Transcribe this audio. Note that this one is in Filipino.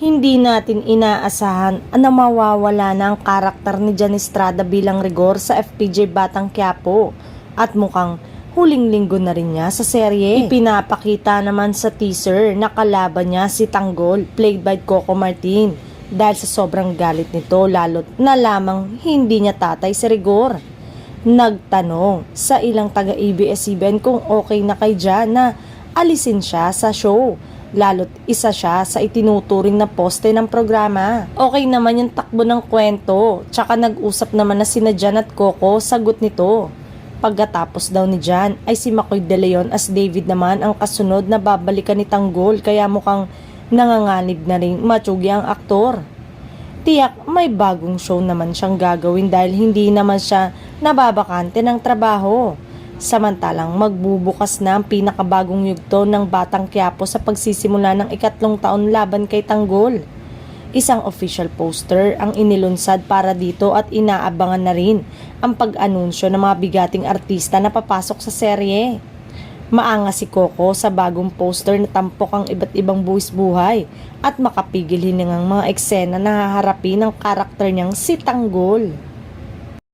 Hindi natin inaasahan na mawawala na ang karakter ni Jan Estrada bilang Rigor sa FPJ Batang Quiapo at mukhang huling linggo na rin niya sa serye. Ipinapakita naman sa teaser na kalaban niya si Tanggol, played by Coco Martin, dahil sa sobrang galit nito lalo't na lamang hindi niya tatay si Rigor. Nagtanong sa ilang taga-ABS-CBN kung okay na kay Jan na alisin siya sa show, lalo't isa siya sa itinuturing na poste ng programa. Okay naman yung takbo ng kwento, tsaka nag-usap naman na sina Jan at Coco, sagot nito. Pagkatapos daw ni Jan ay si Makoy De Leon as David naman ang kasunod na babalikan ni Tanggol, kaya mukhang nanganganib na rin matsugi ang aktor. Tiyak may bagong show naman siyang gagawin dahil hindi naman siya nababakante ng trabaho. Samantalang magbubukas na ang pinakabagong yugto ng Batang Quiapo sa pagsisimula ng ikatlong taon laban kay Tanggol. Isang official poster ang inilunsad para dito at inaabangan na rin ang pag-anunsyo ng mga bigating artista na papasok sa serye. Maanga si Coco sa bagong poster na tampok ang iba't ibang buwis buhay at makapigil hiningang mga eksena na haharapin ng karakter niyang si Tanggol.